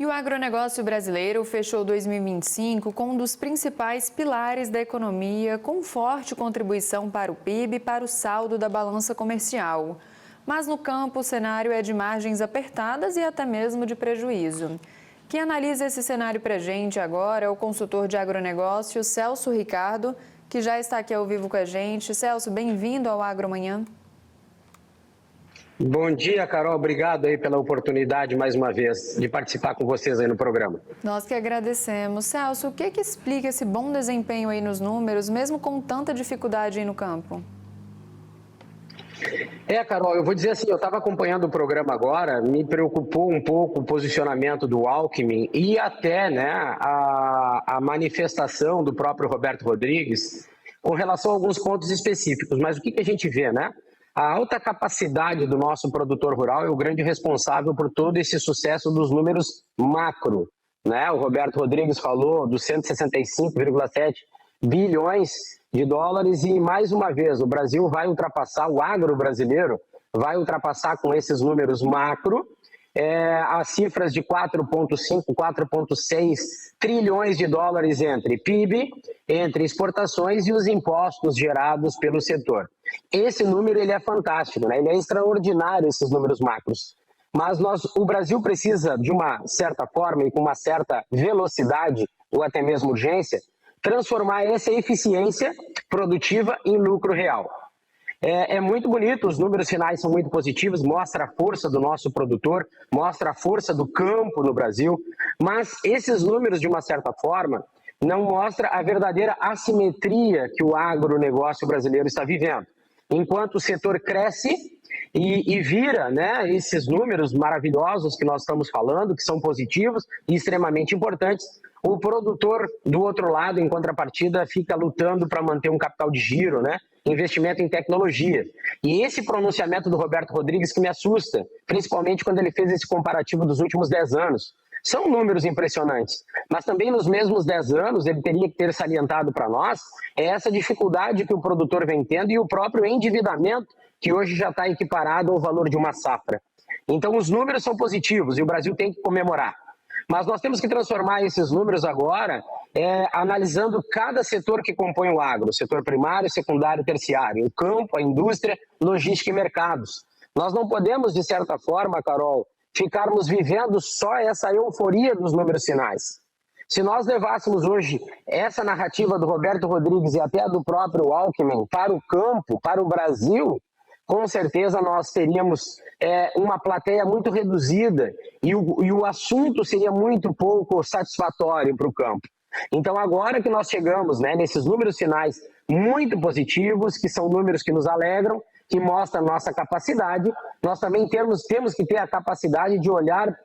E o agronegócio brasileiro fechou 2025 com um dos principais pilares da economia, com forte contribuição para o PIB e para o saldo da balança comercial. Mas no campo o cenário é de margens apertadas e até mesmo de prejuízo. Quem analisa esse cenário para a gente agora é o consultor de agronegócio Celso Ricardo, que já está aqui ao vivo com a gente. Celso, bem-vindo ao Agromanhã. Bom dia, Carol. Obrigado aí pela oportunidade, mais uma vez, de participar com vocês aí no programa. Nós que agradecemos. Celso, o que explica esse bom desempenho aí nos números, mesmo com tanta dificuldade aí no campo? Carol, eu vou dizer assim, eu estava acompanhando o programa agora, me preocupou um pouco o posicionamento do Alckmin e até a manifestação do próprio Roberto Rodrigues com relação a alguns pontos específicos. Mas o que a gente vê, né? A alta capacidade do nosso produtor rural é o grande responsável por todo esse sucesso dos números macro, né? O Roberto Rodrigues falou dos 165,7 bilhões de dólares e, mais uma vez, o Brasil vai ultrapassar, o agro brasileiro vai ultrapassar com esses números macro as cifras de 4,5, 4,6 trilhões de dólares entre PIB, entre exportações e os impostos gerados pelo setor. Esse número ele é fantástico, né? Ele é extraordinário, esses números macros. Mas o Brasil precisa, de uma certa forma e com uma certa velocidade, ou até mesmo urgência, transformar essa eficiência produtiva em lucro real. É muito bonito, os números finais são muito positivos, mostra a força do nosso produtor, mostra a força do campo no Brasil, mas esses números, de uma certa forma, não mostram a verdadeira assimetria que o agronegócio brasileiro está vivendo. Enquanto o setor cresce e vira, né, esses números maravilhosos que nós estamos falando, que são positivos e extremamente importantes, o produtor, do outro lado, em contrapartida, fica lutando para manter um capital de giro, né? Investimento em tecnologia. E esse pronunciamento do Roberto Rodrigues que me assusta, principalmente quando ele fez esse comparativo dos últimos 10 anos. São números impressionantes, mas também nos mesmos 10 anos ele teria que ter salientado para nós essa dificuldade que o produtor vem tendo e o próprio endividamento que hoje já está equiparado ao valor de uma safra. Então os números são positivos e o Brasil tem que comemorar. Mas nós temos que transformar esses números agora analisando cada setor que compõe o agro, o setor primário, secundário e terciário, o campo, a indústria, logística e mercados. Nós não podemos, de certa forma, Carol, ficarmos vivendo só essa euforia dos números finais. Se nós levássemos hoje essa narrativa do Roberto Rodrigues e até do próprio Alckmin para o campo, para o Brasil, com certeza nós teríamos uma plateia muito reduzida e o assunto seria muito pouco satisfatório para o campo. Então agora que nós chegamos, né, nesses números finais muito positivos, que são números que nos alegram, que mostram a nossa capacidade, nós também temos que ter a capacidade de olhar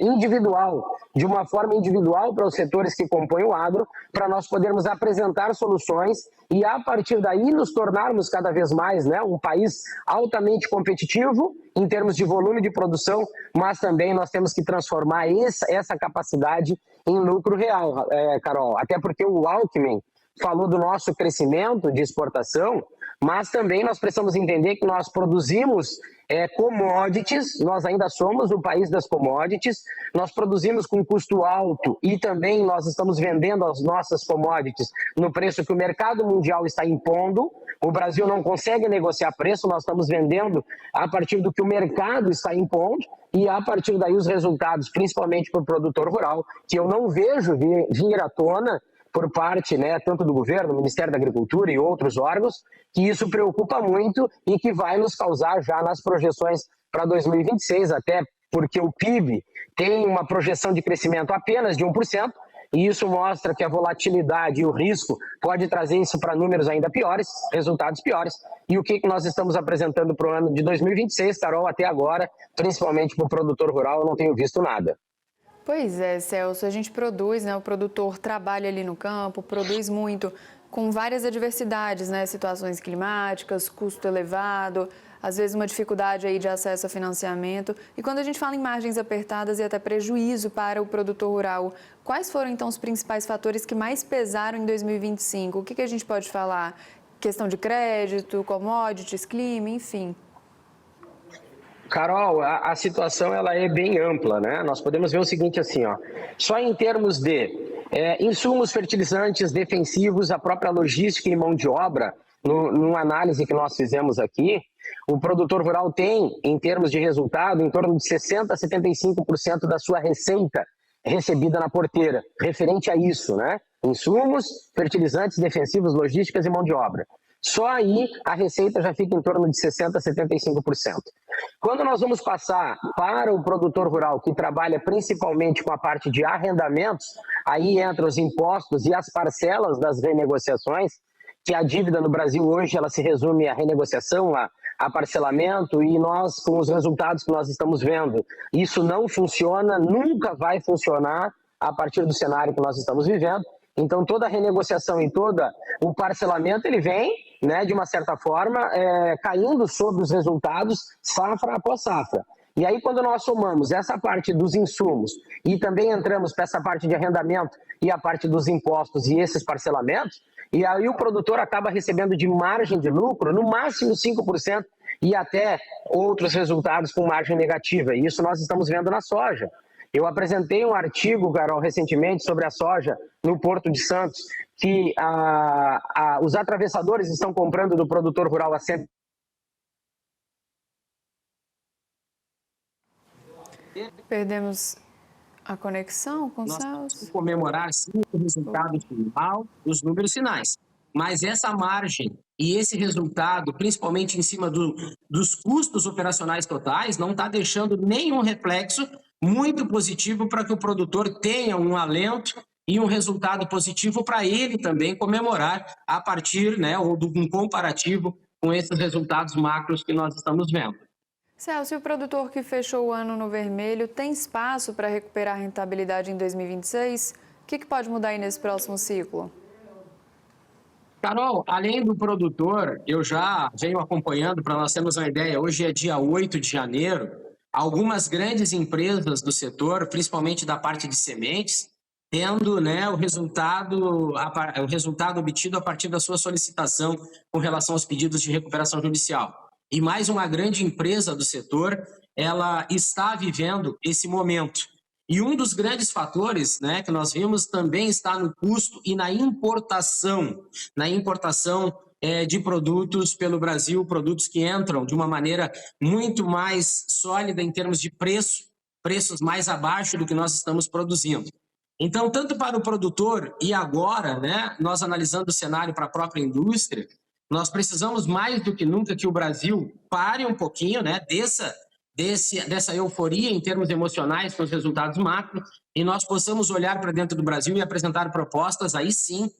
individual, de uma forma individual para os setores que compõem o agro, para nós podermos apresentar soluções e a partir daí nos tornarmos cada vez mais, né, um país altamente competitivo em termos de volume de produção, mas também nós temos que transformar essa capacidade em lucro real, Carol, até porque o Alckmin falou do nosso crescimento de exportação, mas também nós precisamos entender que nós produzimos commodities, nós ainda somos o país das commodities, nós produzimos com custo alto e também nós estamos vendendo as nossas commodities no preço que o mercado mundial está impondo. O Brasil não consegue negociar preço, nós estamos vendendo a partir do que o mercado está impondo e a partir daí os resultados, principalmente para o produtor rural, que eu não vejo vir à tona por parte, né, tanto do governo, do Ministério da Agricultura e outros órgãos, que isso preocupa muito e que vai nos causar já nas projeções para 2026, até porque o PIB tem uma projeção de crescimento apenas de 1%, e isso mostra que a volatilidade e o risco pode trazer isso para números ainda piores, resultados piores. E o que nós estamos apresentando para o ano de 2026, Carol, até agora, principalmente para o produtor rural, eu não tenho visto nada. Pois é, Celso, a gente produz, né? O produtor trabalha ali no campo, produz muito, com várias adversidades, né? Situações climáticas, custo elevado, às vezes uma dificuldade aí de acesso a financiamento. E quando a gente fala em margens apertadas e até prejuízo para o produtor rural, quais foram então os principais fatores que mais pesaram em 2025? O que a gente pode falar? Questão de crédito, commodities, clima, enfim. Carol, a situação ela é bem ampla, né? Nós podemos ver o seguinte assim, ó, só em termos de insumos, fertilizantes, defensivos, a própria logística e mão de obra, numa análise que nós fizemos aqui, o produtor rural tem, em termos de resultado, em torno de 60% a 75% da sua receita recebida na porteira, referente a isso, né? Insumos, fertilizantes, defensivos, logísticas e mão de obra. Só aí a receita já fica em torno de 60% a 75%. Quando nós vamos passar para o produtor rural que trabalha principalmente com a parte de arrendamentos, aí entram os impostos e as parcelas das renegociações, que a dívida no Brasil hoje ela se resume à renegociação, a parcelamento, e nós, com os resultados que nós estamos vendo, isso não funciona, nunca vai funcionar a partir do cenário que nós estamos vivendo. Então, toda a renegociação e todo o parcelamento, ele vem, né, de uma certa forma, caindo sobre os resultados safra após safra. E aí, quando nós somamos essa parte dos insumos e também entramos para essa parte de arrendamento e a parte dos impostos e esses parcelamentos, e aí o produtor acaba recebendo de margem de lucro, no máximo 5%, e até outros resultados com margem negativa. E isso nós estamos vendo na soja. Eu apresentei um artigo, Carol, recentemente sobre a soja no Porto de Santos, que os atravessadores estão comprando do produtor rural a 100. Perdemos a conexão com o Celso. Nós comemorar sim o resultado final, os números finais. Mas essa margem e esse resultado, principalmente em cima dos custos operacionais totais, não está deixando nenhum reflexo muito positivo para que o produtor tenha um alento e um resultado positivo para ele também comemorar a partir, né, ou de um comparativo com esses resultados macros que nós estamos vendo. Celso, e o produtor que fechou o ano no vermelho tem espaço para recuperar a rentabilidade em 2026? O que pode mudar aí nesse próximo ciclo? Carol, além do produtor, eu já venho acompanhando, para nós termos uma ideia, hoje é dia 8 de janeiro, algumas grandes empresas do setor, principalmente da parte de sementes, tendo, né, o resultado obtido a partir da sua solicitação com relação aos pedidos de recuperação judicial. E mais uma grande empresa do setor, ela está vivendo esse momento. E um dos grandes fatores, né, que nós vimos também está no custo e na importação de produtos pelo Brasil, produtos que entram de uma maneira muito mais sólida em termos de preços mais abaixo do que nós estamos produzindo. Então, tanto para o produtor e agora, né, nós analisando o cenário para a própria indústria, nós precisamos mais do que nunca que o Brasil pare um pouquinho, né, dessa euforia em termos emocionais com os resultados macro, e nós possamos olhar para dentro do Brasil e apresentar propostas aí sim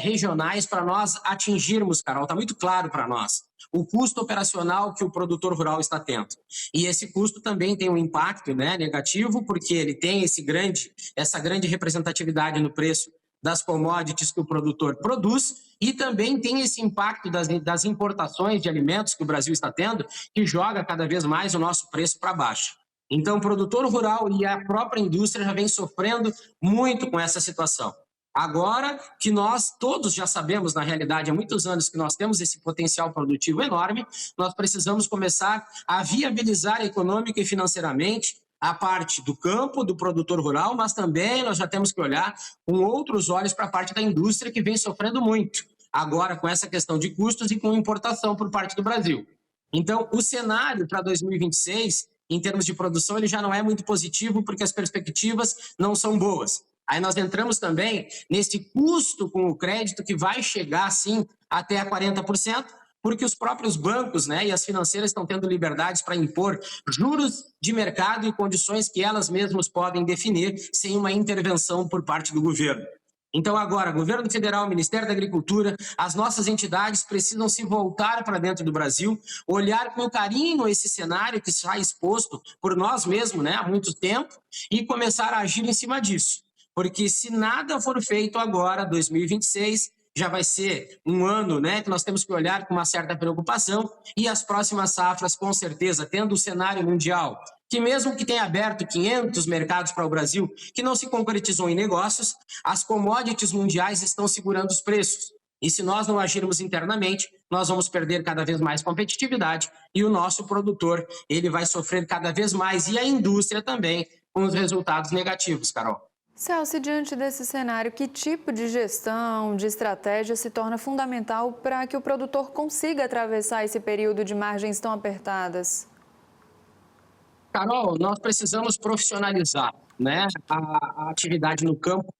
regionais para nós atingirmos, Carol, está muito claro para nós, o custo operacional que o produtor rural está tendo. E esse custo também tem um impacto, né, negativo, porque ele tem essa grande representatividade no preço das commodities que o produtor produz, e também tem esse impacto das importações de alimentos que o Brasil está tendo, que joga cada vez mais o nosso preço para baixo. Então, o produtor rural e a própria indústria já vem sofrendo muito com essa situação. Agora que nós todos já sabemos, na realidade, há muitos anos que nós temos esse potencial produtivo enorme, nós precisamos começar a viabilizar econômica e financeiramente a parte do campo, do produtor rural, mas também nós já temos que olhar com outros olhos para a parte da indústria que vem sofrendo muito, agora com essa questão de custos e com importação por parte do Brasil. Então, o cenário para 2026, em termos de produção, ele já não é muito positivo porque as perspectivas não são boas. Aí nós entramos também nesse custo com o crédito que vai chegar, sim, até a 40%, porque os próprios bancos, né, e as financeiras estão tendo liberdades para impor juros de mercado e condições que elas mesmas podem definir sem uma intervenção por parte do governo. Então agora, governo federal, Ministério da Agricultura, as nossas entidades precisam se voltar para dentro do Brasil, olhar com carinho esse cenário que está exposto por nós mesmos, né, há muito tempo, e começar a agir em cima disso. Porque se nada for feito agora, 2026, já vai ser um ano, né, que nós temos que olhar com uma certa preocupação, e as próximas safras, com certeza, tendo o cenário mundial, que mesmo que tenha aberto 500 mercados para o Brasil, que não se concretizou em negócios, as commodities mundiais estão segurando os preços. E se nós não agirmos internamente, nós vamos perder cada vez mais competitividade e o nosso produtor, ele vai sofrer cada vez mais e a indústria também com os resultados negativos, Carol. Celso, diante desse cenário, que tipo de gestão, de estratégia se torna fundamental para que o produtor consiga atravessar esse período de margens tão apertadas? Carol, nós precisamos profissionalizar, né, a atividade no campo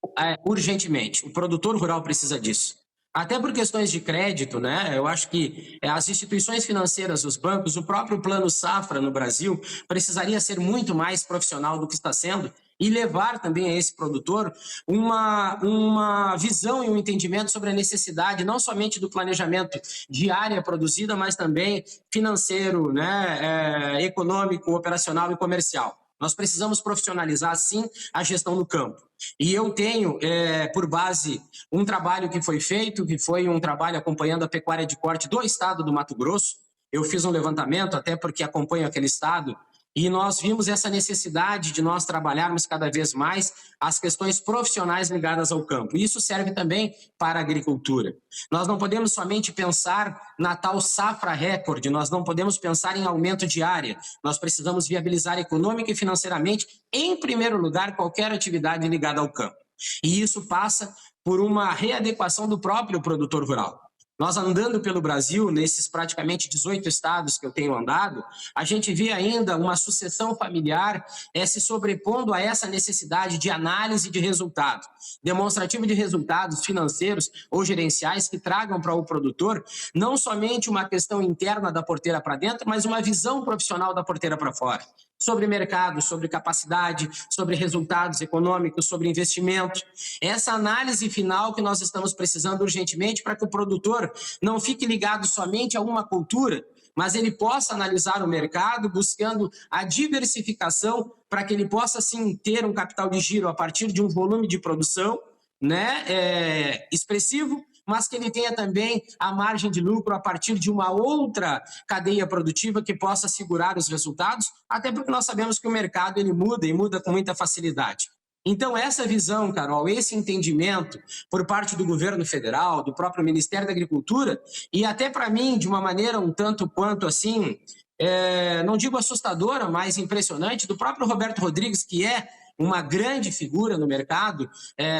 urgentemente. O produtor rural precisa disso. Até por questões de crédito, né? Eu acho que as instituições financeiras, os bancos, o próprio Plano Safra no Brasil precisaria ser muito mais profissional do que está sendo e levar também a esse produtor uma visão e um entendimento sobre a necessidade não somente do planejamento de área produzida, mas também financeiro, né? Econômico, operacional e comercial. Nós precisamos profissionalizar, sim, a gestão no campo. E eu tenho, por base, um trabalho que foi feito, que foi um trabalho acompanhando a pecuária de corte do estado do Mato Grosso. Eu fiz um levantamento, até porque acompanho aquele estado, e nós vimos essa necessidade de nós trabalharmos cada vez mais as questões profissionais ligadas ao campo. Isso serve também para a agricultura. Nós não podemos somente pensar na tal safra recorde, nós não podemos pensar em aumento de área. Nós precisamos viabilizar econômica e financeiramente, em primeiro lugar, qualquer atividade ligada ao campo. E isso passa por uma readequação do próprio produtor rural. Nós andando pelo Brasil, nesses praticamente 18 estados que eu tenho andado, a gente vê ainda uma sucessão familiar se sobrepondo a essa necessidade de análise de resultado, demonstrativo de resultados financeiros ou gerenciais que tragam para o produtor não somente uma questão interna da porteira para dentro, mas uma visão profissional da porteira para fora. Sobre mercado, sobre capacidade, sobre resultados econômicos, sobre investimento. Essa análise final que nós estamos precisando urgentemente para que o produtor não fique ligado somente a uma cultura, mas ele possa analisar o mercado buscando a diversificação para que ele possa, sim, ter um capital de giro a partir de um volume de produção, né, expressivo, mas que ele tenha também a margem de lucro a partir de uma outra cadeia produtiva que possa segurar os resultados, até porque nós sabemos que o mercado ele muda e muda com muita facilidade. Então, essa visão, Carol, esse entendimento por parte do governo federal, do próprio Ministério da Agricultura, e até para mim, de uma maneira um tanto quanto assim, não digo assustadora, mas impressionante, do próprio Roberto Rodrigues, que é uma grande figura no mercado,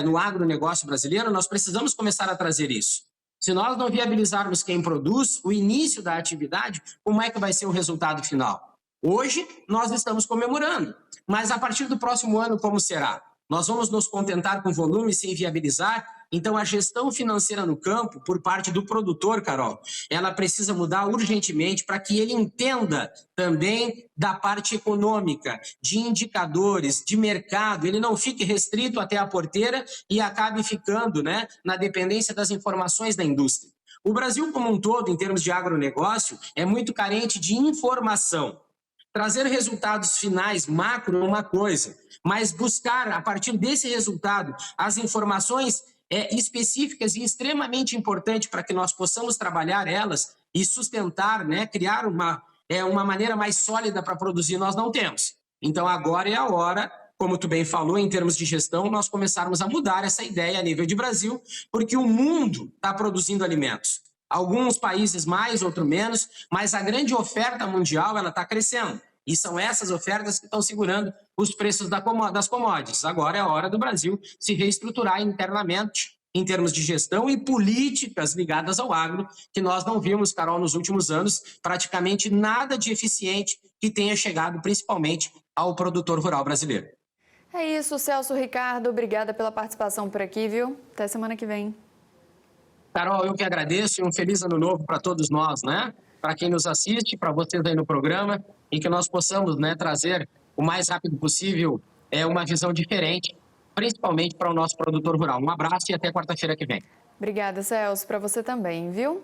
no agronegócio brasileiro, nós precisamos começar a trazer isso. Se nós não viabilizarmos quem produz, o início da atividade, como é que vai ser o resultado final? Hoje, nós estamos comemorando, mas a partir do próximo ano, como será? Nós vamos nos contentar com volume sem viabilizar? Então, a gestão financeira no campo, por parte do produtor, Carol, ela precisa mudar urgentemente para que ele entenda também da parte econômica, de indicadores, de mercado, ele não fique restrito até a porteira e acabe ficando, né, na dependência das informações da indústria. O Brasil como um todo, em termos de agronegócio, é muito carente de informação. Trazer resultados finais macro é uma coisa, mas buscar, a partir desse resultado, as informações específicas e extremamente importante para que nós possamos trabalhar elas e sustentar, né, criar uma maneira mais sólida para produzir, nós não temos. Então agora é a hora, como tu bem falou, em termos de gestão, nós começarmos a mudar essa ideia a nível de Brasil, porque o mundo está produzindo alimentos. Alguns países mais, outros menos, mas a grande oferta mundial ela está crescendo. E são essas ofertas que estão segurando os preços das commodities. Agora é a hora do Brasil se reestruturar internamente em termos de gestão e políticas ligadas ao agro, que nós não vimos, Carol, nos últimos anos, praticamente nada de eficiente que tenha chegado principalmente ao produtor rural brasileiro. É isso, Celso Ricardo. Obrigada pela participação por aqui, viu? Até semana que vem. Carol, eu que agradeço e um feliz ano novo para todos nós, né? Para quem nos assiste, para vocês aí no programa, e que nós possamos, né, trazer o mais rápido possível uma visão diferente, principalmente para o nosso produtor rural. Um abraço e até quarta-feira que vem. Obrigada, Celso. Para você também, viu?